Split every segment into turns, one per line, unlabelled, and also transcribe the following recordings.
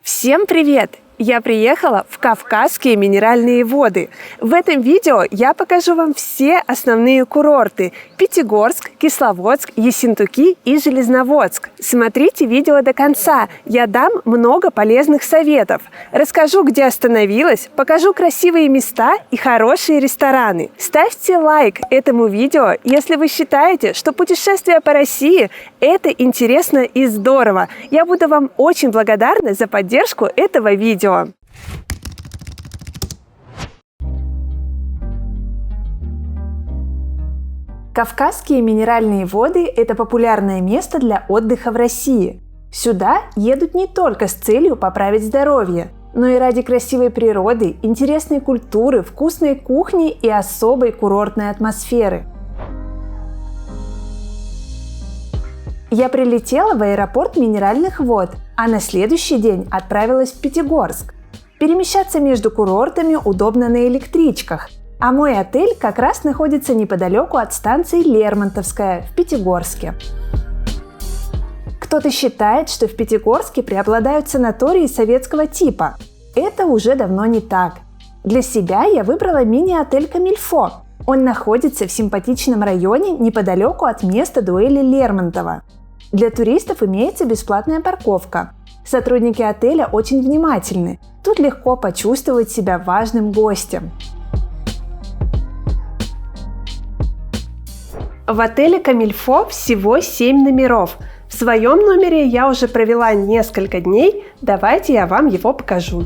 Всем привет! Я приехала в Кавказские минеральные воды. В этом видео я покажу вам все основные курорты – Пятигорск, Кисловодск, Ессентуки и Железноводск. Смотрите видео до конца, я дам много полезных советов. Расскажу, где остановилась, покажу красивые места и хорошие рестораны. Ставьте лайк этому видео, если вы считаете, что путешествие по России – это интересно и здорово. Я буду вам очень благодарна за поддержку этого видео. Кавказские минеральные воды – это популярное место для отдыха в России. Сюда едут не только с целью поправить здоровье, но и ради красивой природы, интересной культуры, вкусной кухни и особой курортной атмосферы. Я прилетела в аэропорт Минеральных вод, а на следующий день отправилась в Пятигорск. Перемещаться между курортами удобно на электричках, а мой отель как раз находится неподалеку от станции Лермонтовская в Пятигорске. Кто-то считает, что в Пятигорске преобладают санатории советского типа. Это уже давно не так. Для себя я выбрала мини-отель «Комильфо». Он находится в симпатичном районе неподалеку от места дуэли Лермонтова. Для туристов имеется бесплатная парковка. Сотрудники отеля очень внимательны. Тут легко почувствовать себя важным гостем. В отеле «Комильфо» всего 7 номеров. В своем номере я уже провела несколько дней. Давайте я вам его покажу.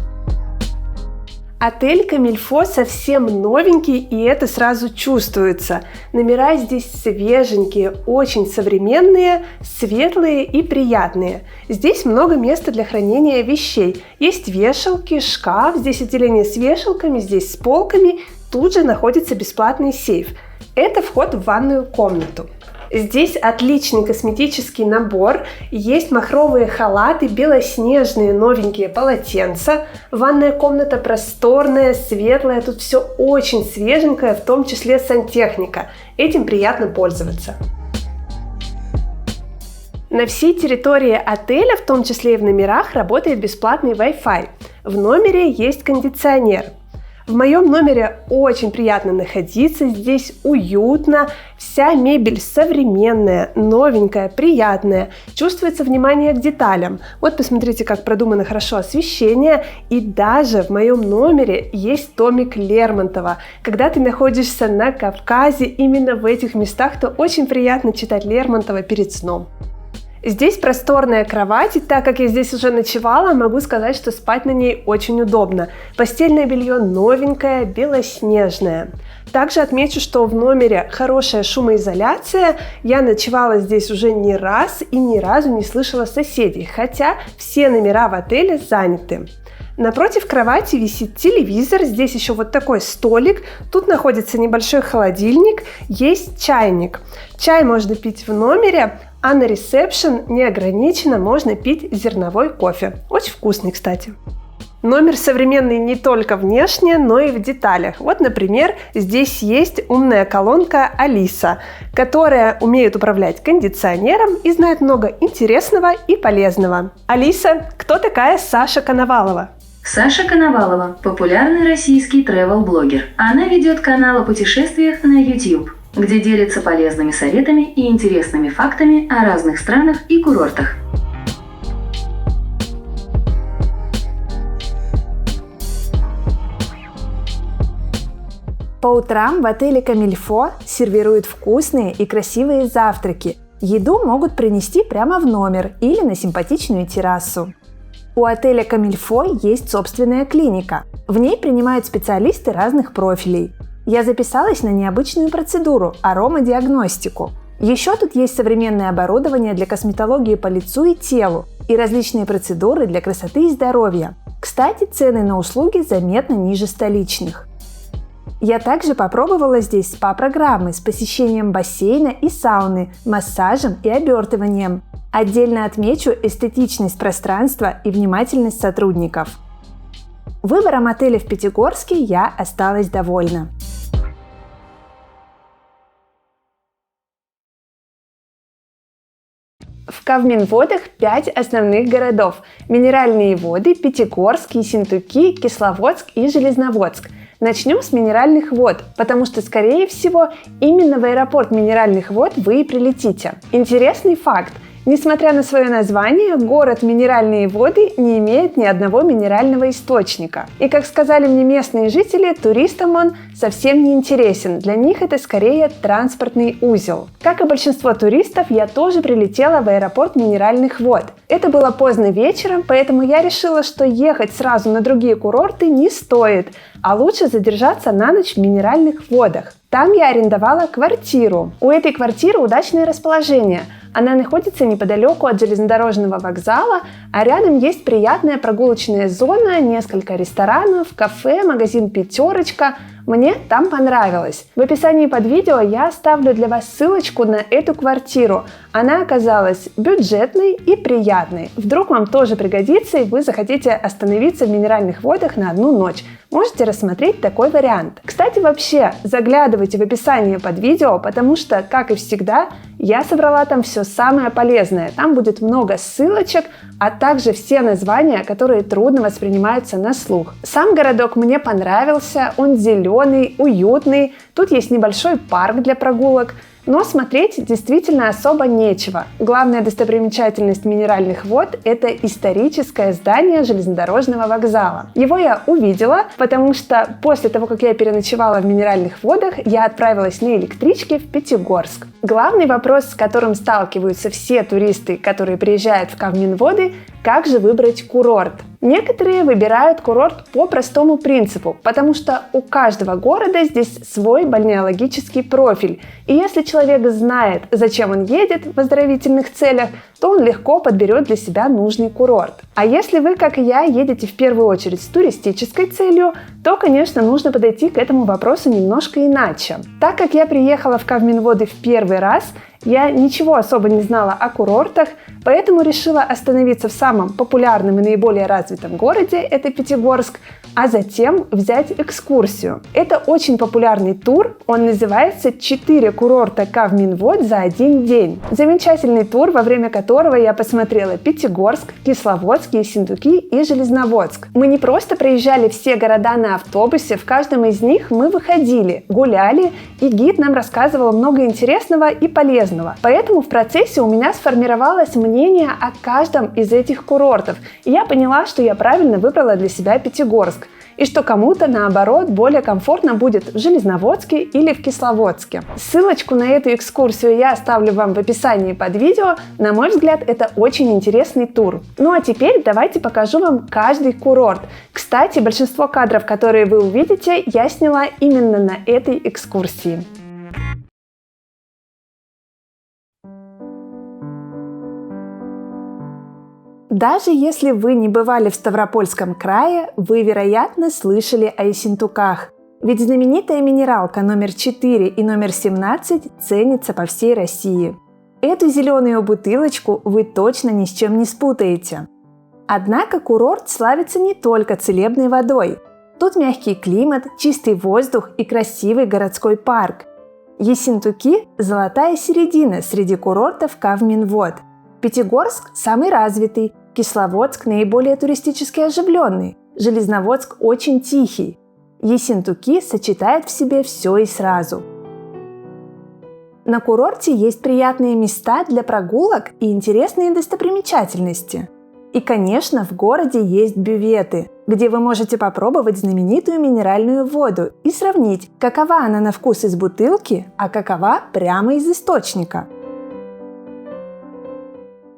Отель «Комильфо» совсем новенький, и это сразу чувствуется. Номера здесь свеженькие, очень современные, светлые и приятные. Здесь много места для хранения вещей. Есть вешалки, шкаф, здесь отделение с вешалками, здесь с полками. Тут же находится бесплатный сейф. Это вход в ванную комнату. Здесь отличный косметический набор, есть махровые халаты, белоснежные новенькие полотенца. Ванная комната просторная, светлая, тут все очень свеженькое, в том числе сантехника. Этим приятно пользоваться. На всей территории отеля, в том числе и в номерах, работает бесплатный Wi-Fi. В номере есть кондиционер. В моем номере очень приятно находиться, здесь уютно, вся мебель современная, новенькая, приятная, чувствуется внимание к деталям. Вот посмотрите, как продумано хорошо освещение, и даже в моем номере есть томик Лермонтова. Когда ты находишься на Кавказе, именно в этих местах, то очень приятно читать Лермонтова перед сном. Здесь просторная кровать, и так как я здесь уже ночевала, могу сказать, что спать на ней очень удобно. Постельное белье новенькое, белоснежное. Также отмечу, что в номере хорошая шумоизоляция. Я ночевала здесь уже не раз и ни разу не слышала соседей, хотя все номера в отеле заняты. Напротив кровати висит телевизор, здесь еще вот такой столик, тут находится небольшой холодильник, есть чайник. Чай можно пить в номере, а на ресепшн неограниченно можно пить зерновой кофе. Очень вкусный, кстати. Номер современный не только внешне, но и в деталях. Вот, например, здесь есть умная колонка Алиса, которая умеет управлять кондиционером и знает много интересного и полезного. Алиса, кто такая Саша Коновалова?
Саша Коновалова – популярный российский тревел-блогер. Она ведет канал о путешествиях на YouTube, где делится полезными советами и интересными фактами о разных странах и курортах.
По утрам в отеле «Комильфо» сервируют вкусные и красивые завтраки. Еду могут принести прямо в номер или на симпатичную террасу. У отеля «Комильфо» есть собственная клиника. В ней принимают специалисты разных профилей. Я записалась на необычную процедуру – аромадиагностику. Еще тут есть современное оборудование для косметологии по лицу и телу и различные процедуры для красоты и здоровья. Кстати, цены на услуги заметно ниже столичных. Я также попробовала здесь спа-программы с посещением бассейна и сауны, массажем и обертыванием. Отдельно отмечу эстетичность пространства и внимательность сотрудников. Выбором отеля в Пятигорске я осталась довольна. В Кавминводах 5 основных городов. Минеральные воды – Пятигорск, Ессентуки, Кисловодск и Железноводск. Начнем с минеральных вод, потому что, скорее всего, именно в аэропорт минеральных вод вы и прилетите. Интересный факт. Несмотря на свое название, город Минеральные воды не имеет ни одного минерального источника. И, как сказали мне местные жители, туристам он совсем не интересен. Для них это скорее транспортный узел. Как и большинство туристов, я тоже прилетела в аэропорт Минеральных вод. Это было поздно вечером, поэтому я решила, что ехать сразу на другие курорты не стоит, а лучше задержаться на ночь в Минеральных водах. Там я арендовала квартиру. У этой квартиры удачное расположение. Она находится неподалеку от железнодорожного вокзала, а рядом есть приятная прогулочная зона, несколько ресторанов, кафе, магазин «Пятерочка». Мне там понравилось. В описании под видео я оставлю для вас ссылочку на эту квартиру. Она оказалась бюджетной и приятной. Вдруг вам тоже пригодится и вы захотите остановиться в Минеральных водах на одну ночь. Можете рассмотреть такой вариант. Кстати, вообще, заглядывайте в описание под видео, потому что, как и всегда, я собрала там все самое полезное. Там будет много ссылочек, а также все названия, которые трудно воспринимаются на слух. Сам городок мне понравился, он зеленый, уютный, тут есть небольшой парк для прогулок. Но смотреть действительно особо нечего. Главная достопримечательность Минеральных вод – это историческое здание железнодорожного вокзала. Его я увидела, потому что после того, как я переночевала в Минеральных водах, я отправилась на электричке в Пятигорск. Главный вопрос, с которым сталкиваются все туристы, которые приезжают в Кавминводы – как же выбрать курорт? Некоторые выбирают курорт по простому принципу, потому что у каждого города здесь свой бальнеологический профиль. И если человек знает, зачем он едет в оздоровительных целях, то он легко подберет для себя нужный курорт. А если вы, как и я, едете в первую очередь с туристической целью, то, конечно, нужно подойти к этому вопросу немножко иначе. Так как я приехала в Кавминводы в первый раз, я ничего особо не знала о курортах, поэтому решила остановиться в самом популярном и наиболее развитом городе, это Пятигорск, а затем взять экскурсию. Это очень популярный тур, он называется «4 курорта Кавминвод за один день». Замечательный тур, во время которого я посмотрела Пятигорск, Кисловодск, Ессентуки и Железноводск. Мы не просто проезжали все города на автобусе, в каждом из них мы выходили, гуляли, и гид нам рассказывал много интересного и полезного. Поэтому в процессе у меня сформировалось мнение о каждом из этих курортов, и я поняла, что я правильно выбрала для себя Пятигорск, и что кому-то, наоборот, более комфортно будет в Железноводске или в Кисловодске. Ссылочку на эту экскурсию я оставлю вам в описании под видео. На мой взгляд, это очень интересный тур. Ну а теперь давайте покажу вам каждый курорт. Кстати, большинство кадров, которые вы увидите, я сняла именно на этой экскурсии. Даже если вы не бывали в Ставропольском крае, вы, вероятно, слышали о Ессентуках. Ведь знаменитая минералка номер 4 и номер 17 ценится по всей России. Эту зеленую бутылочку вы точно ни с чем не спутаете. Однако курорт славится не только целебной водой. Тут мягкий климат, чистый воздух и красивый городской парк. Ессентуки – золотая середина среди курортов Кавминвод. Пятигорск – самый развитый, Кисловодск – наиболее туристически оживленный, Железноводск – очень тихий. Ессентуки сочетает в себе все и сразу. На курорте есть приятные места для прогулок и интересные достопримечательности. И, конечно, в городе есть бюветы, где вы можете попробовать знаменитую минеральную воду и сравнить, какова она на вкус из бутылки, а какова прямо из источника.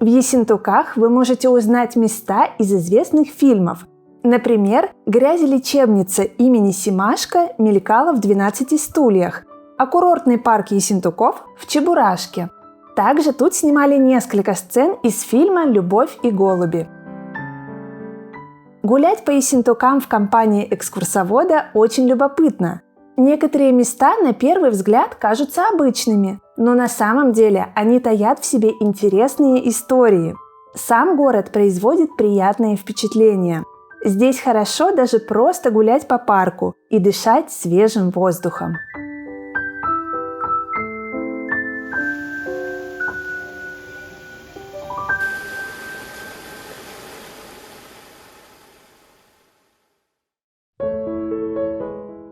В Ессентуках вы можете узнать места из известных фильмов. Например, грязелечебница имени Семашко мелькала в «12 стульях», а курортный парк Ессентуков в Чебурашке. Также тут снимали несколько сцен из фильма «Любовь и голуби». Гулять по Ессентукам в компании экскурсовода очень любопытно. Некоторые места на первый взгляд кажутся обычными, но на самом деле они таят в себе интересные истории. Сам город производит приятные впечатления. Здесь хорошо даже просто гулять по парку и дышать свежим воздухом.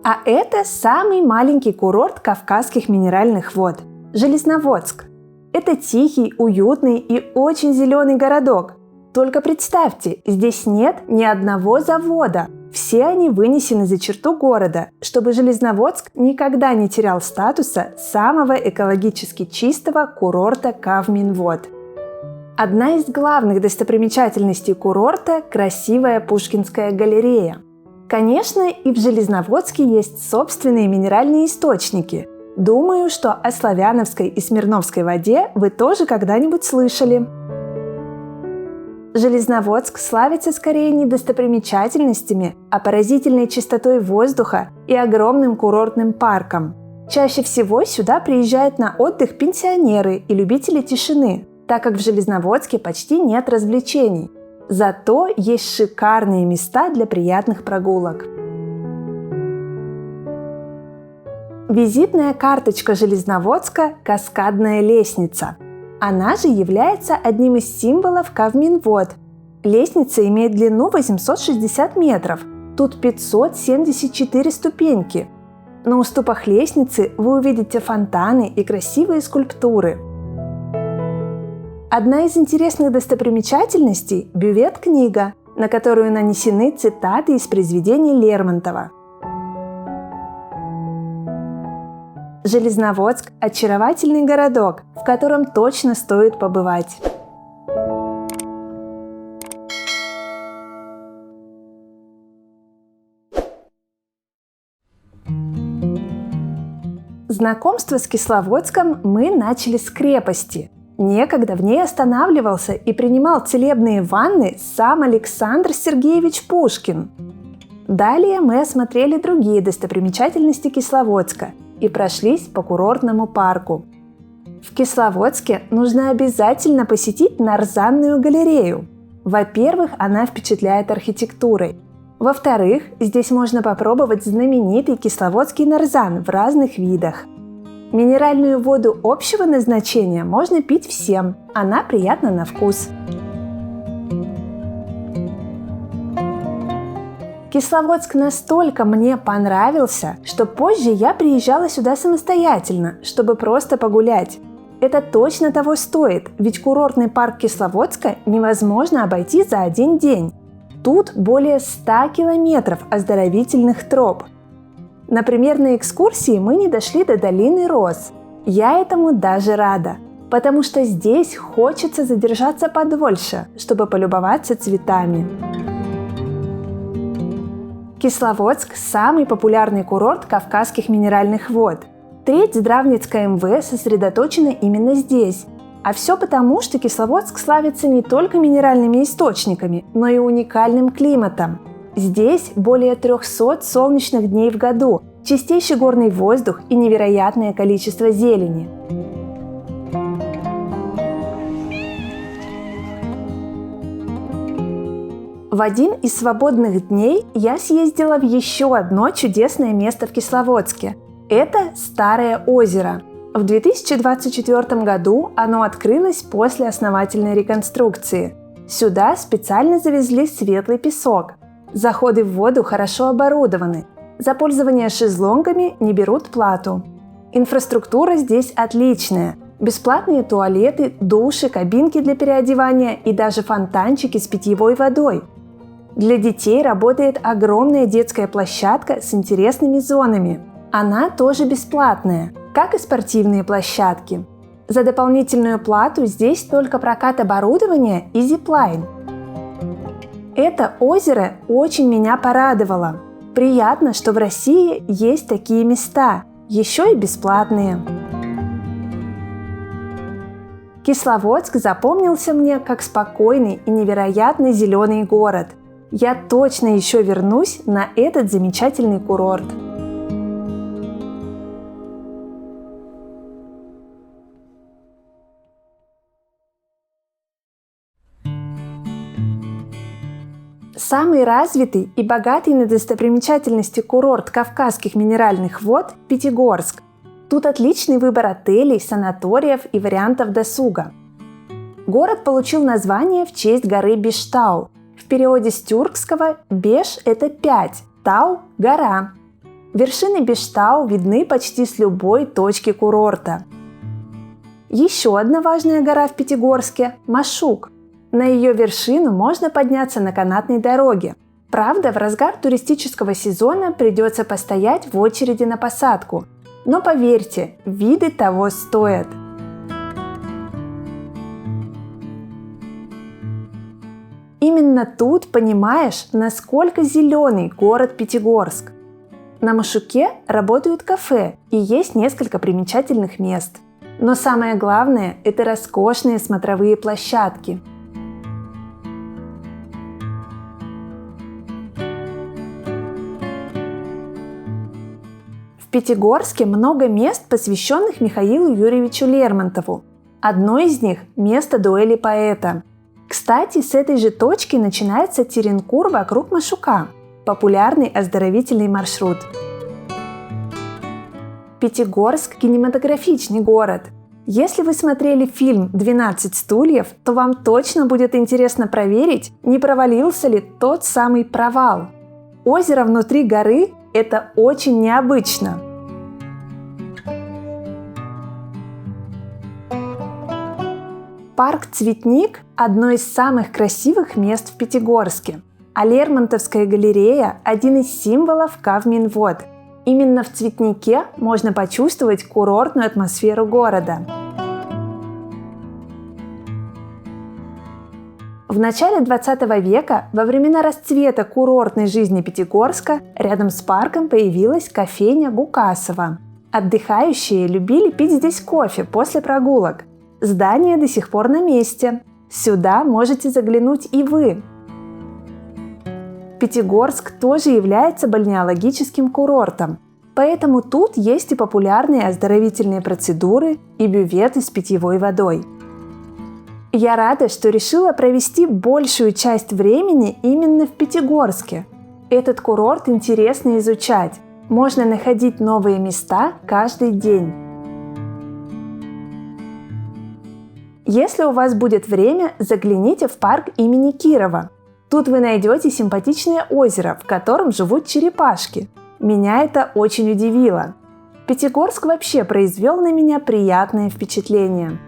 А это самый маленький курорт Кавказских минеральных вод – Железноводск. Это тихий, уютный и очень зеленый городок. Только представьте, здесь нет ни одного завода. Все они вынесены за черту города, чтобы Железноводск никогда не терял статуса самого экологически чистого курорта Кавминвод. Одна из главных достопримечательностей курорта – красивая Пушкинская галерея. Конечно, и в Железноводске есть собственные минеральные источники. Думаю, что о Славяновской и Смирновской воде вы тоже когда-нибудь слышали. Железноводск славится скорее не достопримечательностями, а поразительной чистотой воздуха и огромным курортным парком. Чаще всего сюда приезжают на отдых пенсионеры и любители тишины, так как в Железноводске почти нет развлечений. Зато есть шикарные места для приятных прогулок. Визитная карточка Железноводска – каскадная лестница. Она же является одним из символов Кавминвод. Лестница имеет длину 860 метров. Тут 574 ступеньки. На уступах лестницы вы увидите фонтаны и красивые скульптуры. Одна из интересных достопримечательностей – бювет-книга, на которую нанесены цитаты из произведений Лермонтова. Железноводск – очаровательный городок, в котором точно стоит побывать. Знакомство с Кисловодском мы начали с крепости. Некогда в ней останавливался и принимал целебные ванны сам Александр Сергеевич Пушкин. Далее мы осмотрели другие достопримечательности Кисловодска и прошлись по курортному парку. В Кисловодске нужно обязательно посетить Нарзанную галерею. Во-первых, она впечатляет архитектурой. Во-вторых, здесь можно попробовать знаменитый кисловодский нарзан в разных видах. Минеральную воду общего назначения можно пить всем, она приятна на вкус. Кисловодск настолько мне понравился, что позже я приезжала сюда самостоятельно, чтобы просто погулять. Это точно того стоит, ведь курортный парк Кисловодска невозможно обойти за один день. Тут более 100 километров оздоровительных троп. Например, на экскурсии мы не дошли до долины роз. Я этому даже рада, потому что здесь хочется задержаться подольше, чтобы полюбоваться цветами. Кисловодск – самый популярный курорт Кавказских минеральных вод. Треть здравниц КМВ сосредоточена именно здесь. А все потому, что Кисловодск славится не только минеральными источниками, но и уникальным климатом. Здесь более 300 солнечных дней в году, чистейший горный воздух и невероятное количество зелени. В один из свободных дней я съездила в еще одно чудесное место в Кисловодске. Это Старое озеро. В 2024 году оно открылось после основательной реконструкции. Сюда специально завезли светлый песок. Заходы в воду хорошо оборудованы. За пользование шезлонгами не берут плату. Инфраструктура здесь отличная. Бесплатные туалеты, души, кабинки для переодевания и даже фонтанчики с питьевой водой. Для детей работает огромная детская площадка с интересными зонами. Она тоже бесплатная, как и спортивные площадки. За дополнительную плату здесь только прокат оборудования и зиплайн. Это озеро очень меня порадовало. Приятно, что в России есть такие места, еще и бесплатные. Кисловодск запомнился мне как спокойный и невероятно зеленый город. Я точно еще вернусь на этот замечательный курорт. Самый развитый и богатый на достопримечательности курорт Кавказских минеральных вод – Пятигорск. Тут отличный выбор отелей, санаториев и вариантов досуга. Город получил название в честь горы Бештау. В переводе с тюркского «беш» – это 5, «тау» – гора. Вершины Биштау видны почти с любой точки курорта. Еще одна важная гора в Пятигорске – Машук. На ее вершину можно подняться на канатной дороге. Правда, в разгар туристического сезона придется постоять в очереди на посадку. Но поверьте, виды того стоят. Именно тут понимаешь, насколько зеленый город Пятигорск. На Машуке работают кафе и есть несколько примечательных мест. Но самое главное – это роскошные смотровые площадки. В Пятигорске много мест, посвященных Михаилу Юрьевичу Лермонтову. Одно из них – место дуэли поэта. Кстати, с этой же точки начинается теренкур вокруг Машука – популярный оздоровительный маршрут. Пятигорск – кинематографичный город. Если вы смотрели фильм «12 стульев», то вам точно будет интересно проверить, не провалился ли тот самый провал. Озеро внутри горы – это очень необычно. Парк «Цветник» – одно из самых красивых мест в Пятигорске, а Лермонтовская галерея – один из символов Кавминвод. Именно в «Цветнике» можно почувствовать курортную атмосферу города. В начале 20 века, во времена расцвета курортной жизни Пятигорска, рядом с парком появилась кофейня Гукасова. Отдыхающие любили пить здесь кофе после прогулок. Здание до сих пор на месте. Сюда можете заглянуть и вы. Пятигорск тоже является бальнеологическим курортом, поэтому тут есть и популярные оздоровительные процедуры, и бюветы с питьевой водой. Я рада, что решила провести большую часть времени именно в Пятигорске. Этот курорт интересно изучать. Можно находить новые места каждый день. Если у вас будет время, загляните в парк имени Кирова. Тут вы найдете симпатичное озеро, в котором живут черепашки. Меня это очень удивило. Пятигорск вообще произвел на меня приятное впечатление.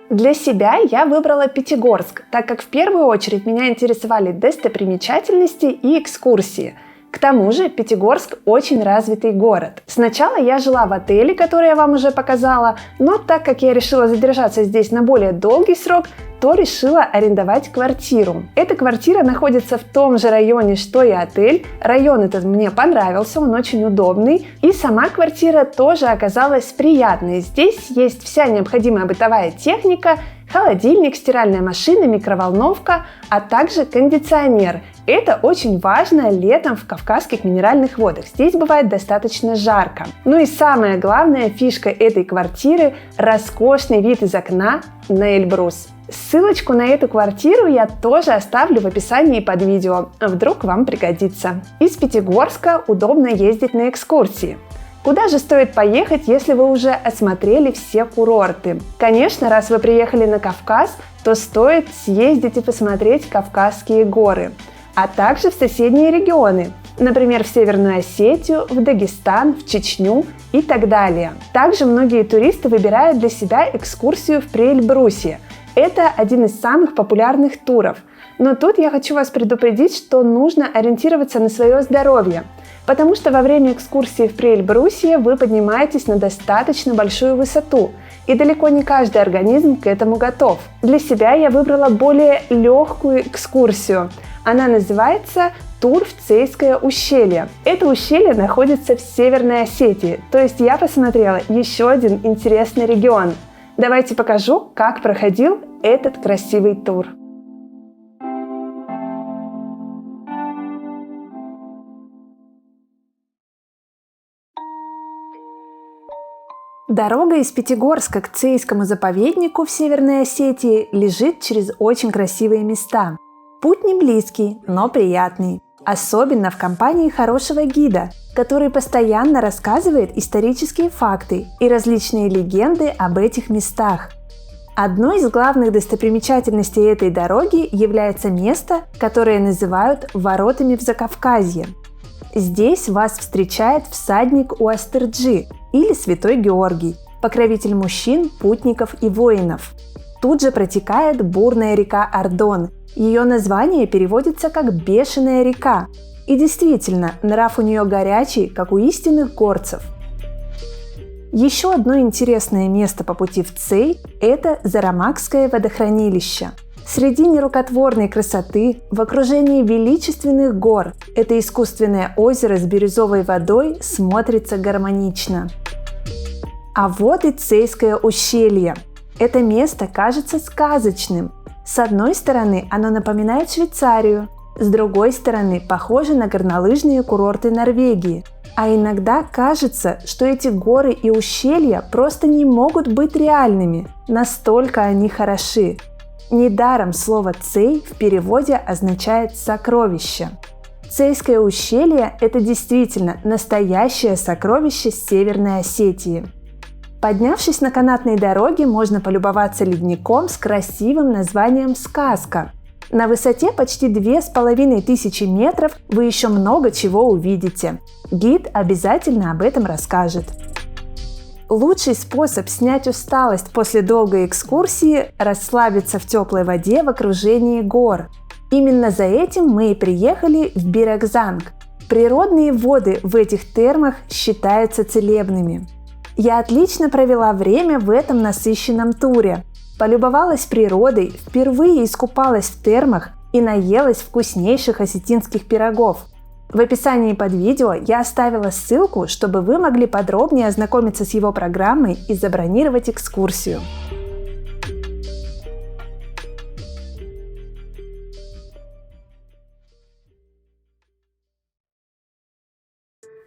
Для себя я выбрала Пятигорск, так как в первую очередь меня интересовали достопримечательности и экскурсии. К тому же Пятигорск очень развитый город. Сначала я жила в отеле, который я вам уже показала, но так как я решила задержаться здесь на более долгий срок, то решила арендовать квартиру. Эта квартира находится в том же районе, что и отель. Район этот мне понравился, он очень удобный. И сама квартира тоже оказалась приятной. Здесь есть вся необходимая бытовая техника, холодильник, стиральная машина, микроволновка, а также кондиционер. Это очень важно летом в Кавказских минеральных водах. Здесь бывает достаточно жарко. Ну и самая главная фишка этой квартиры – роскошный вид из окна на Эльбрус. Ссылочку на эту квартиру я тоже оставлю в описании под видео, вдруг вам пригодится. Из Пятигорска удобно ездить на экскурсии. Куда же стоит поехать, если вы уже осмотрели все курорты? Конечно, раз вы приехали на Кавказ, то стоит съездить и посмотреть Кавказские горы, а также в соседние регионы, например, в Северную Осетию, в Дагестан, в Чечню и так далее. Также многие туристы выбирают для себя экскурсию в Приэльбрусье. Это один из самых популярных туров. Но тут я хочу вас предупредить, что нужно ориентироваться на свое здоровье, потому что во время экскурсии в Приэльбрусье вы поднимаетесь на достаточно большую высоту, и далеко не каждый организм к этому готов. Для себя я выбрала более легкую экскурсию. Она называется «Тур в Цейское ущелье». Это ущелье находится в Северной Осетии, то есть я посмотрела еще один интересный регион. Давайте покажу, как проходил этот красивый тур. Дорога из Пятигорска к Цейскому заповеднику в Северной Осетии лежит через очень красивые места. Путь не близкий, но приятный. Особенно в компании хорошего гида, который постоянно рассказывает исторические факты и различные легенды об этих местах. Одной из главных достопримечательностей этой дороги является место, которое называют «воротами в Закавказье». Здесь вас встречает всадник Уастырджи или Святой Георгий, покровитель мужчин, путников и воинов. Тут же протекает бурная река Ардон. Ее название переводится как «бешеная река». И действительно, нрав у нее горячий, как у истинных горцев. Еще одно интересное место по пути в Цей – это Зарамакское водохранилище. Среди нерукотворной красоты, в окружении величественных гор, это искусственное озеро с бирюзовой водой смотрится гармонично. А вот и Цейское ущелье. Это место кажется сказочным. С одной стороны, оно напоминает Швейцарию, с другой стороны, похоже на горнолыжные курорты Норвегии. А иногда кажется, что эти горы и ущелья просто не могут быть реальными, настолько они хороши. Недаром слово «цей» в переводе означает «сокровище». Цейское ущелье – это действительно настоящее сокровище Северной Осетии. Поднявшись на канатной дороге, можно полюбоваться ледником с красивым названием «Сказка». На высоте почти 2500 метров вы еще много чего увидите. Гид обязательно об этом расскажет. Лучший способ снять усталость после долгой экскурсии – расслабиться в теплой воде в окружении гор. Именно за этим мы и приехали в Биракзанг. Природные воды в этих термах считаются целебными. Я отлично провела время в этом насыщенном туре. Полюбовалась природой, впервые искупалась в термах и наелась вкуснейших осетинских пирогов. В описании под видео я оставила ссылку, чтобы вы могли подробнее ознакомиться с его программой и забронировать экскурсию.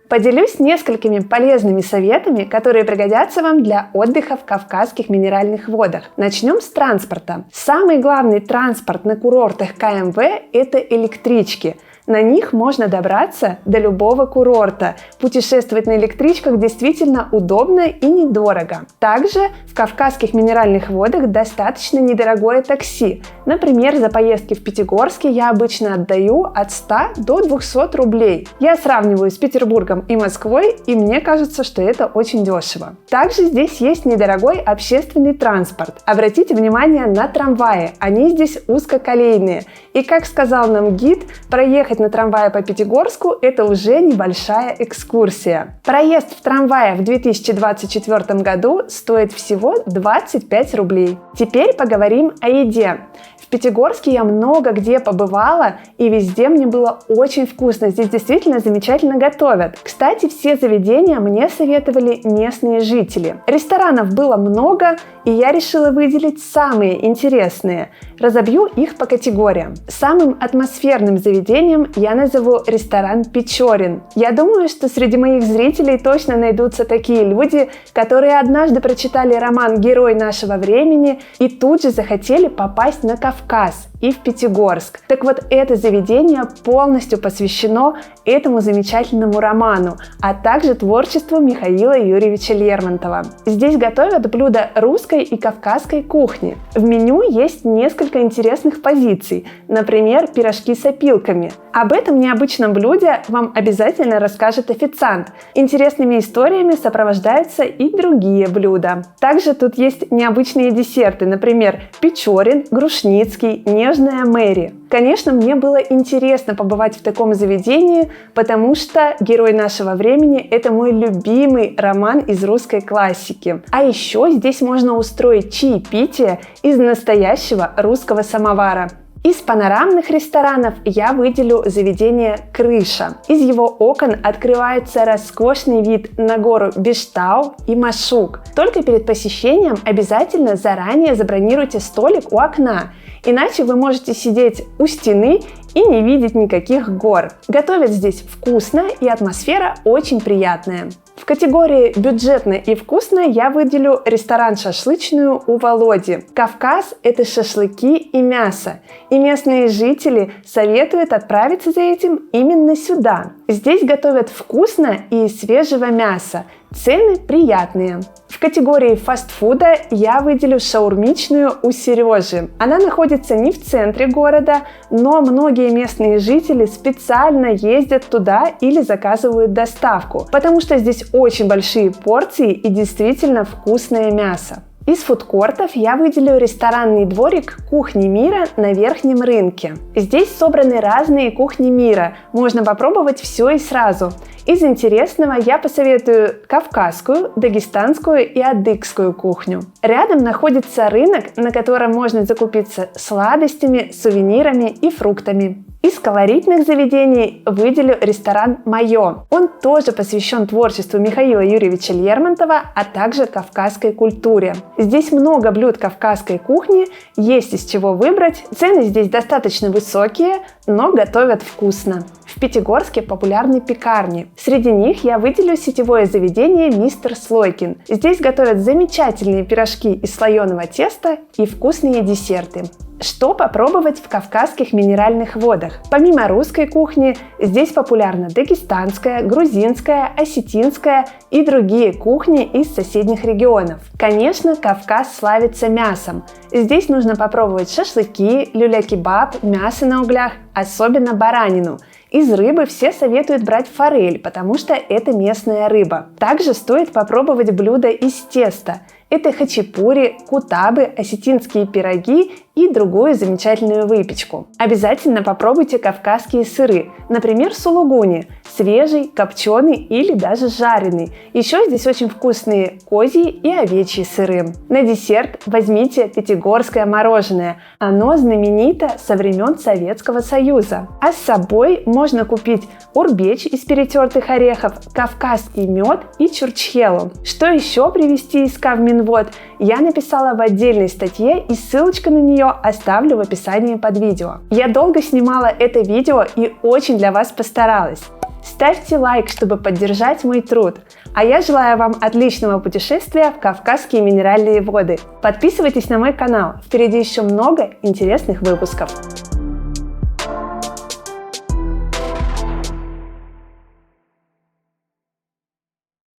Поделюсь несколькими полезными советами, которые пригодятся вам для отдыха в Кавказских минеральных водах. Начнем с транспорта. Самый главный транспорт на курортах КМВ – это электрички. На них можно добраться до любого курорта. Путешествовать на электричках действительно удобно и недорого. Также в Кавказских минеральных водах достаточно недорогое такси. Например, за поездки в Пятигорске я обычно отдаю от 100 до 200 рублей. Я сравниваю с Петербургом и Москвой, и мне кажется, что это очень дешево. Также здесь есть недорогой общественный транспорт. Обратите внимание на трамваи, они здесь узкоколейные. И как сказал нам гид, проехать на трамвае по Пятигорску – это уже небольшая экскурсия. Проезд в трамвае в 2024 году стоит всего 25 рублей. Теперь поговорим о еде. В Пятигорске я много где побывала, и везде мне было очень вкусно. Здесь действительно замечательно готовят. Кстати, все заведения мне советовали местные жители. Ресторанов было много, и я решила выделить самые интересные. Разобью их по категориям. Самым атмосферным заведением я назову ресторан «Печорин». Я думаю, что среди моих зрителей точно найдутся такие люди, которые однажды прочитали роман «Герой нашего времени» и тут же захотели попасть на Кавказ и в Пятигорск. Так вот, это заведение полностью посвящено этому замечательному роману, а также творчеству Михаила Юрьевича Лермонтова. Здесь готовят блюда русской и кавказской кухни. В меню есть несколько интересных позиций, например, пирожки с опилками. Об этом необычном блюде вам обязательно расскажет официант. Интересными историями сопровождаются и другие блюда. Также тут есть необычные десерты, например, Печорин, Грушницкий, Нежная Мэри. Конечно, мне было интересно побывать в таком заведении, потому что «Герой нашего времени» – это мой любимый роман из русской классики. А еще здесь можно устроить чаепитие из настоящего русского самовара. Из панорамных ресторанов я выделю заведение «Крыша». Из его окон открывается роскошный вид на гору Биштау и Машук. Только перед посещением обязательно заранее забронируйте столик у окна, иначе вы можете сидеть у стены и не видеть никаких гор. Готовят здесь вкусно, и атмосфера очень приятная. В категории «бюджетно и вкусно» я выделю ресторан «Шашлычную» у Володи. Кавказ – это шашлыки и мясо, и местные жители советуют отправиться за этим именно сюда. Здесь готовят вкусно и из свежего мяса.
Цены приятные. В категории фастфуда я выделю шаурмичную у Сережи. Она находится не в центре города, но многие местные жители специально ездят туда или заказывают доставку, потому что здесь очень большие порции и действительно вкусное мясо. Из фудкортов я выделю ресторанный дворик «Кухни мира» на Верхнем рынке. Здесь собраны разные кухни мира, можно попробовать все и сразу. Из интересного я посоветую кавказскую, дагестанскую и адыгскую кухню. Рядом находится рынок, на котором можно закупиться сладостями, сувенирами и фруктами. Из колоритных заведений выделю ресторан «Моё». Он тоже посвящен творчеству Михаила Юрьевича Лермонтова, а также кавказской культуре. Здесь много блюд кавказской кухни, есть из чего выбрать. Цены здесь достаточно высокие, но готовят вкусно. В Пятигорске популярны пекарни. Среди них я выделю сетевое заведение «Мистер Слойкин». Здесь готовят замечательные пирожки из слоеного теста и вкусные десерты. Что попробовать в кавказских минеральных водах? Помимо русской кухни, здесь популярна дагестанская, грузинская, осетинская и другие кухни из соседних регионов. Конечно, Кавказ славится мясом. Здесь нужно попробовать шашлыки, люля-кебаб, мясо на углях, особенно баранину. Из рыбы все советуют брать форель, потому что это местная рыба. Также стоит попробовать блюда из теста. Это хачапури, кутабы, осетинские пироги и другую замечательную выпечку. Обязательно попробуйте кавказские сыры, например, сулугуни, свежий, копченый или даже жареный. Еще здесь очень вкусные козьи и овечьи сыры. На десерт возьмите пятигорское мороженое. Оно знаменито со времен Советского Союза. А с собой можно купить урбеч из перетертых орехов, кавказский мед и чурчхелу. Что еще привезти из Кавминвод, я написала в отдельной статье, и ссылочку на нее оставлю в описании под видео. Я долго снимала это видео и очень для вас постаралась. Ставьте лайк, чтобы поддержать мой труд. А я желаю вам отличного путешествия в Кавказские минеральные воды. Подписывайтесь на мой канал, впереди еще много интересных выпусков.